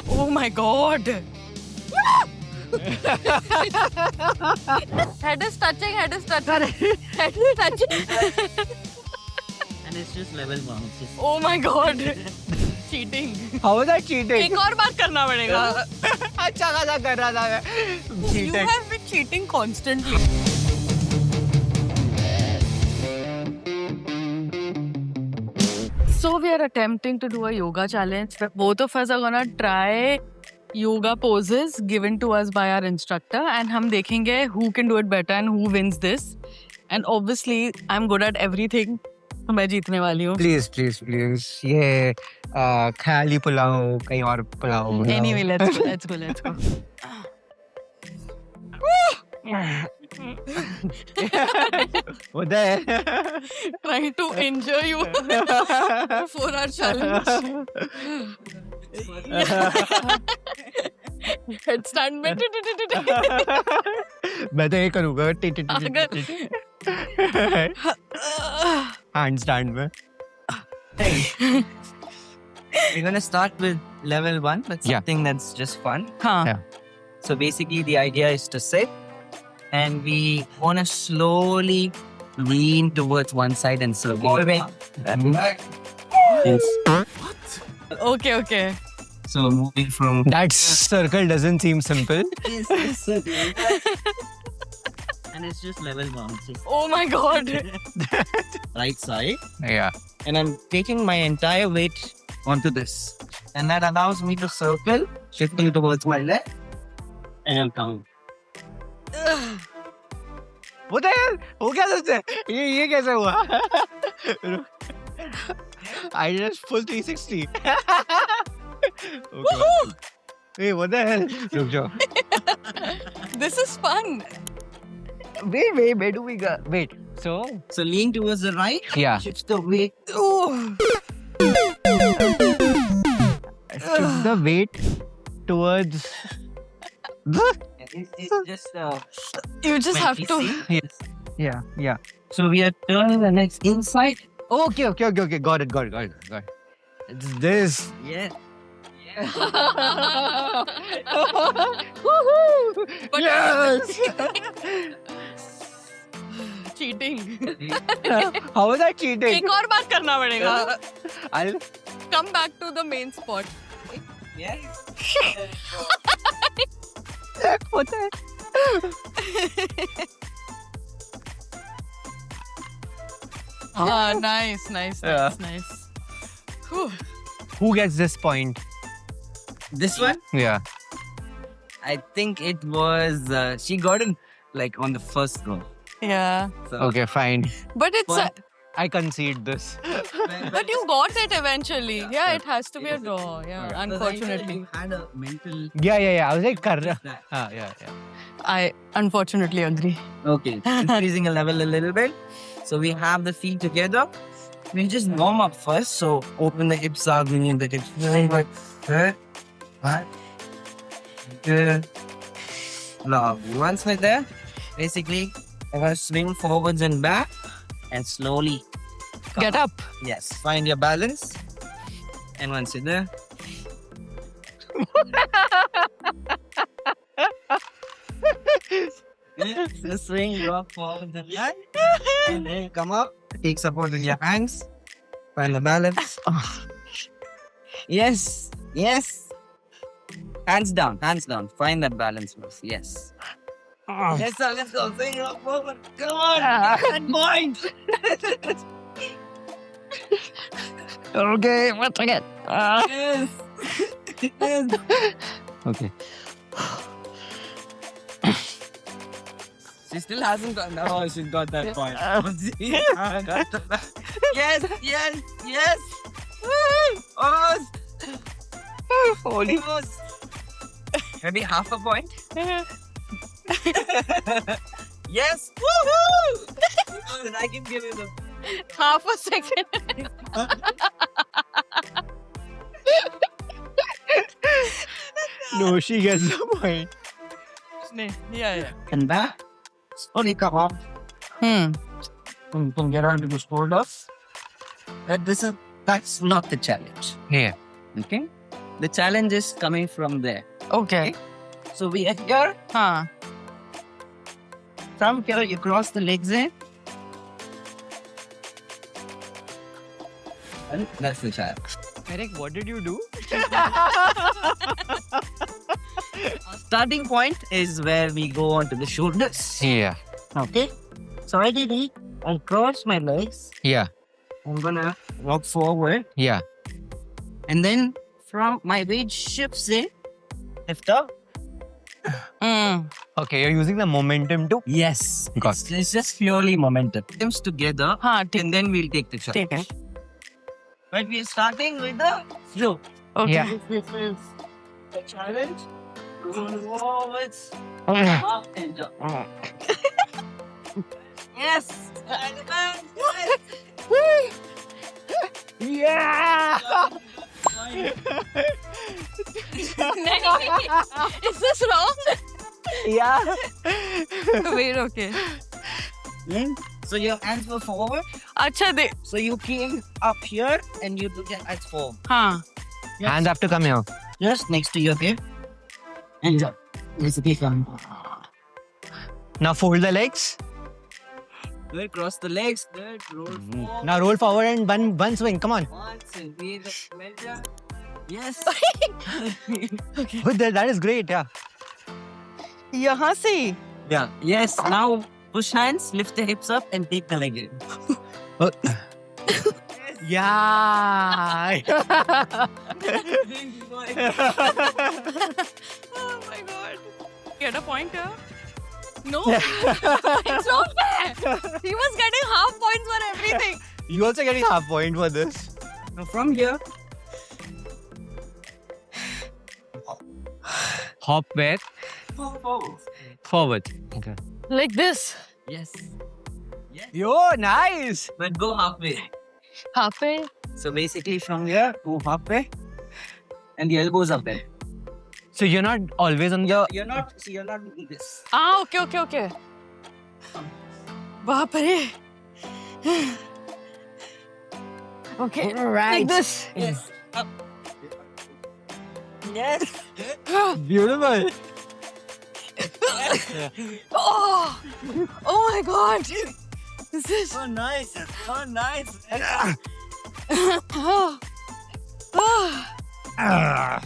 Oh my god. Head is touching. Head is touching. Head is touching. And it's just level 1. Oh my god. Cheating. How was that cheating? एक और बार करना पड़ेगा. अच्छा खासा कर रहा था मैं. You Cheated. have been cheating constantly. So we are attempting to do a yoga challenge where both of us are gonna try yoga poses given to us by our instructor and हम देखेंगे who can do it better and who wins this. And obviously I'm good at everything. तो मैं जीतने वाली हूँ. Please. ये ख्याली पुलाव कहीं और पुलाव. Anyway, let's go. उधर. Trying to injure you for our challenge. Headstand में मैं तो ये करूँगा. Handstand में. We're gonna start with level 1, but Yeah. something that's just fun. हाँ. Yeah. So basically the idea is to sit and we want to slowly lean towards one side and circle. Yes. Okay. So moving from That circle doesn't seem simple. and it's just level 1. It's just Oh my god. right side. Yeah. And I'm taking my entire weight onto this. And that allows me to circle, shifting towards my left. And I'm down. वो तो यार वो क्या सोचते हैं ये कैसे हुआ. I just full 360. Okay. Hey, what the hell? रुक जाओ. This is fun. Wait, where do we go? Wait. So So lean towards the right. yeah. Shift the weight. Shift the weight towards. It's just You just have to. Yeah. So we are turning the legs inside. Okay. Got it. It's this. Yeah. But Yes. cheating. How was that cheating? एक और बार करना पड़ेगा. I'll. Come back to the main spot. Yeah. What the? Nice. Yeah. Whew. Who gets this point? This one, Yeah. I think it was she got it like on the first go. Yeah. So, Okay, fine. But it's But- I concede this. but you got it eventually. Yeah, it has to be a draw. Yeah, unfortunately. I had a mental. Yeah. I was like, kar raha. that. Yeah. I unfortunately agree. Okay, increasing a level a little bit. So we have the feet together. We just warm up first. So open the hips out, bring the hips. Like that. Right. Good. Now, once like that, basically, I'm gonna swing forwards and back and slowly. Get up. Yes, find your balance. And once you're there, just swing, rock forward and back. And then come up, take support with your hands. Find the balance. Yes. Hands down. Find that balance first. Yes. Yes, sir, let's go. Swing, rock forward. Come on. That point. Okay, once again. Yes. Yes. Okay. She still hasn't got. No, she's got that point. Yes. Almost. Holy. Almost. Maybe half a point. Yes. Woohoo! I can give you the. Half a second. No, she gets the point. Yeah. And back. Slowly come up. Hmm. You can get onto the shoulders. And this is That's not the challenge. Yeah. Okay? The challenge is coming from there. Okay. So we are here. Huh. From here, you cross the legs in. And that's the challenge. Eric, what did you do? Starting point is where we go onto the shoulders. Yeah. Okay? So I did it. I cross my legs. Yeah. I'm gonna walk forward. Yeah. And then from my weight shifts in. Lift up. Mm. Okay, you're using the momentum to. Yes. Got It's just purely momentum. Comes together. Huh. And then we'll take the shot. Take it. But we're starting with the flow. Okay. Yeah. This is the challenge. Going forwards. Yeah. Up and down. Yes. Is this wrong? Yeah. Wait, okay. So your hands were forward. Acha de. So you came up here and you took your hands forward. Huh. Hands have to come here. Just next to your hip. And jump. It's a big one. Now fold the legs. Good. Cross the legs. Good. Roll forward. Now roll forward and one swing. Come on. Once and be the measure. Yes. Good, that is great. Yeah. यहाँ से. Yeah. Yes. Now push hands, lift the hips up, and take the leg in. Yeah. Oh my god. Get a point here? No. It's not fair. He was getting half points for everything. You also getting half point for this. Now from here, Hop back, forward. forward. Okay. Like this. Yes. Yo, nice. But go halfway. Halfway. So basically from here, go halfway. And the elbows are bent. So you're not always on the. You're not doing this. Ah, okay. बाप रे. Okay. Right. Like this. Yes. Up. Yes. Beautiful. Oh. Oh my god. This is. So nice. So nice. Oh. Oh. That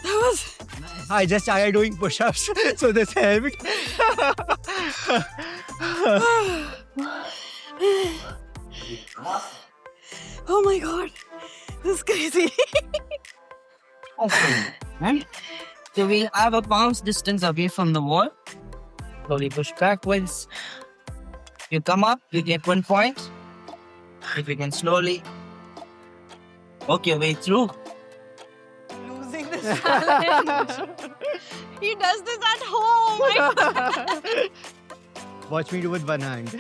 was. I just started doing push-ups, so this helped. Oh my god. This is crazy. Right? So we have a palm's distance away from the wall. Slowly push backwards. You come up, you get 1 point. If you can slowly work your way through. Losing this challenge. He does this at home. Watch me do with one hand.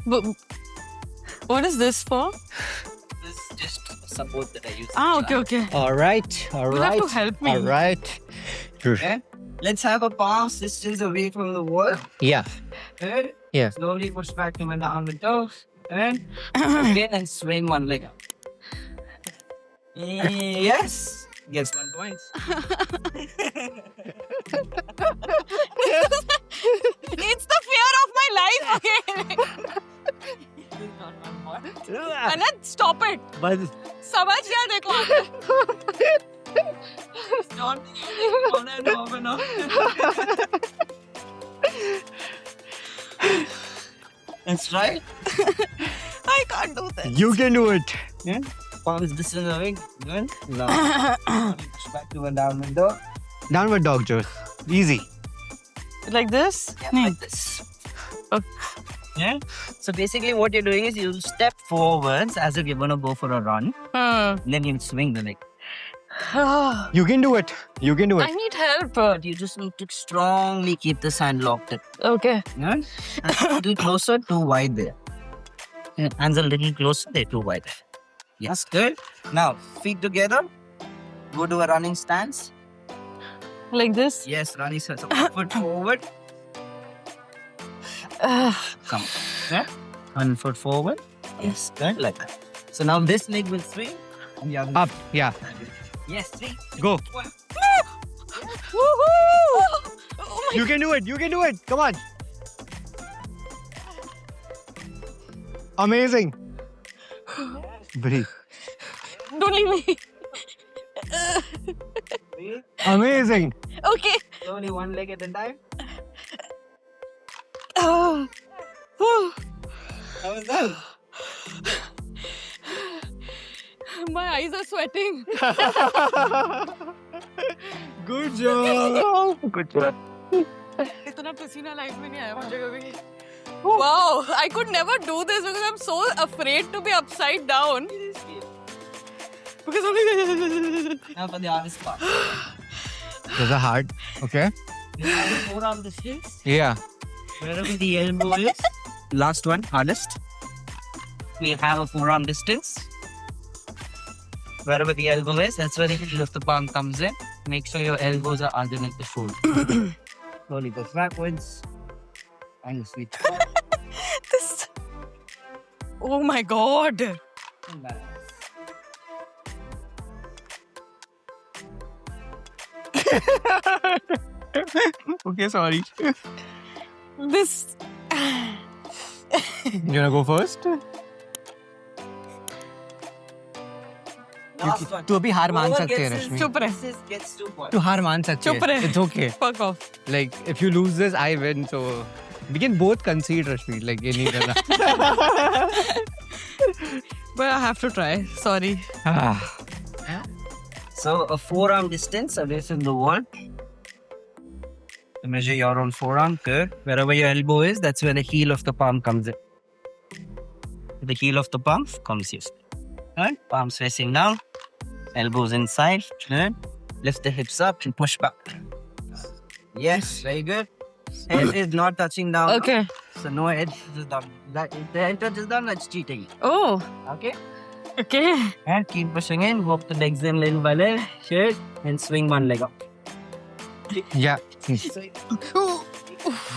But what is this for? This is just support that I use. Ah, okay. All right. You'll have to help me. All right. Okay? Let's have a palm's distance away from the wall. Yeah. Good. Yeah. Slowly push back to on the toes. And again and swing one leg up. Yes. Gets 1 point. It's the fear of my life, okay? Anand, stop it. But समझ गया देखो. Don't on and off and off. That's right. I can't do this. you can do it. Yeah. Palms distance away. Good. Now, push back to a downward dog. Downward dog, Joe. Easy. Like this? Yeah, like this. Yeah. So basically, what you're doing is you step forwards as if you're gonna go for a run. Then you swing the leg. You can do it. You can do I it. need help. But you just need to strongly keep the hand locked in. Okay. Yeah? And a little closer, too wide there. Yeah, hands a little closer, they're too wide. Yes, good. Now, feet together. Go to a running stance. Like this? Yes, running stance. So, foot forward. Come on. Yeah. 1 foot forward. Yes. Good. Like that. So now this leg will swing. And the other Up. Yeah. Yes. 3. Go. 1. Woohoo! Oh You can do it. You can do it. Come on. Amazing. Breathe. my, don't leave me. Amazing. Okay. Only one leg at a time. Oh. How was that? My eyes are sweating. Good job. Good job. इतना पसीना life में नहीं आया मुझे कभी. Wow, I could never do this because I'm so afraid to be upside down. Because I'm Now for the hardest part. Those are hard. Okay. You have the forearm distance. Yeah. Wherever the elbow is. Last one, hardest. We have a forearm distance. Wherever the elbow is, that's where the heel of the palm comes in. Make sure your elbows are underneath the shoulder. Slowly go backwards. And switch. this. Oh my god. And balance. Okay, sorry. This. You wanna go first? Last one. तू अभी हार मान Whoever सकते है gets रश्मि. चुप रह. this gets 2 points. तू हार मान सकती चुप है. रह. It's okay. Fuck off. Like if you lose this, I win. So we can both concede, Rashmi. Like ये नहीं करना. But I have to try. Sorry. So a forearm distance away from the wall. Measure your own forearm. Good. Wherever your elbow is, that's where the heel of the palm comes in. The heel of the palm comes here. Good. Palms facing down. Elbows inside. Good. Lift the hips up and push back. Yes, very good. Head is not touching down. Okay. So no head is down. That if the head touches down, that's cheating. Oh. Okay. Okay. And keep pushing in. Walk the legs in little by little. Shit. And swing one leg up. Yeah. So,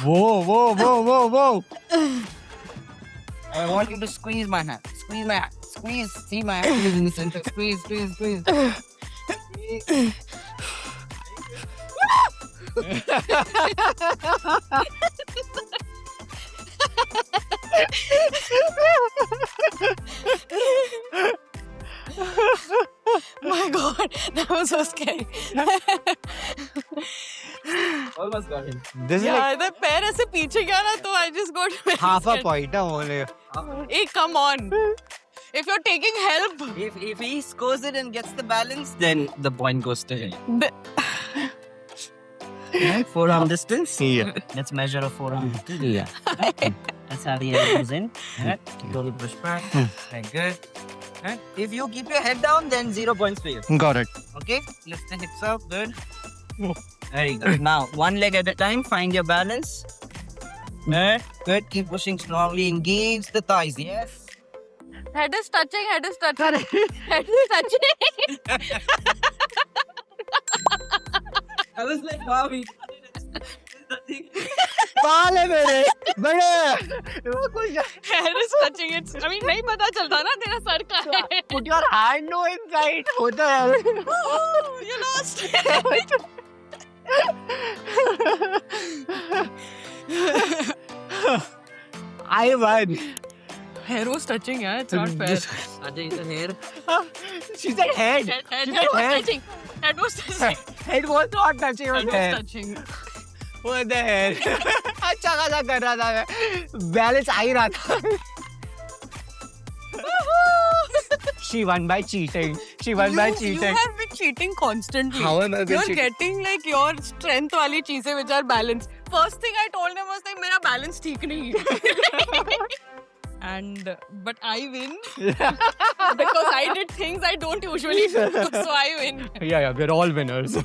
Whoa. I want you to squeeze my hand. Squeeze my hand. Squeeze. See my hand is in the center. Squeeze. My god, that was so scary. Almost got it. This is Yeah, like the पैर ऐसे पीछे गया ना तो I just got very half a scared. point. Only. Hey, come on. If you're taking help, If he scores it and gets the balance, then the point goes to him. Right? Forearm distance. Yeah. Let's measure a forearm distance. Yeah. That's how the elbows in. Right? Slowly push back. Very good. Right? If you keep your head down, then 0 points for you. Got it. Okay? Lift the hips up. Good. Very good. Now, one leg at a time. Find your balance. Right? Good. Keep pushing strongly. Engage the thighs. Yes. head is touching. Head is touching. Head is touching. I was like, wow. बाल है मेरे बड़े. Head is touching. It's. I mean, नहीं पता चलता ना तेरा sir का है. Put your hand no inside. होता है. You lost. I won. Hair was touching. Yeah, it's not fair. Ajay, the hair. She said head. Head She was said head. touching. Head was touching. Head was not touching Head on was head. touching. What the hell? अच्छा खासा कर रहा था मैं. Balance आ ही रहा था. She won by cheating. She won by You cheating. have been cheating constantly. How am I been You're cheating? getting like your strength वाली चीजें which are balanced. First thing I told him was like मेरा balance ठीक नहीं है. But I win because I did things I don't usually do, so I win. Yeah, we're all winners.